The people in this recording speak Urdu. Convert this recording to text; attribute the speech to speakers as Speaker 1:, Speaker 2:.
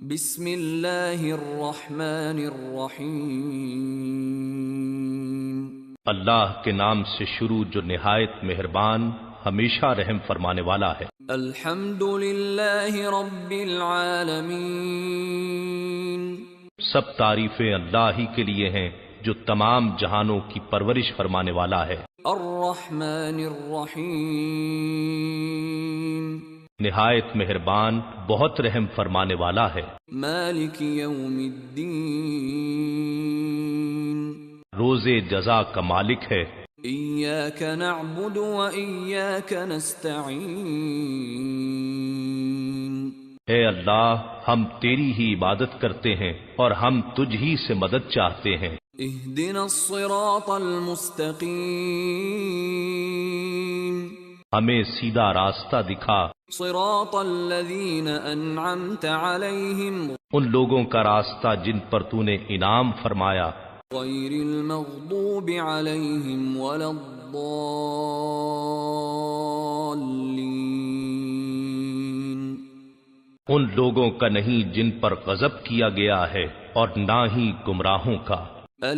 Speaker 1: بسم اللہ الرحمن الرحیم۔
Speaker 2: اللہ کے نام سے شروع جو نہایت مہربان ہمیشہ رحم فرمانے والا ہے۔
Speaker 1: الحمد للہ رب العالمین۔
Speaker 2: سب تعریفیں اللہ ہی کے لیے ہیں جو تمام جہانوں کی پرورش فرمانے والا ہے۔
Speaker 1: الرحمن الرحیم۔
Speaker 2: نہایت مہربان بہت رحم فرمانے والا ہے۔
Speaker 1: مالک یوم الدین۔
Speaker 2: روز جزا کا مالک ہے۔
Speaker 1: ایاک نعبد و ایاک نستعین۔
Speaker 2: اے اللہ ہم تیری ہی عبادت کرتے ہیں اور ہم تجھ ہی سے مدد چاہتے ہیں۔
Speaker 1: اہدنا الصراط المستقیم۔
Speaker 2: ہمیں سیدھا راستہ دکھا،
Speaker 1: صراط الذین انعمت علیہم
Speaker 2: ان لوگوں کا راستہ جن پر تو نے انعام فرمایا،
Speaker 1: غیر المغضوب علیہم ولا الضالین۔
Speaker 2: ان لوگوں کا نہیں جن پر غضب کیا گیا ہے اور نہ ہی گمراہوں کا۔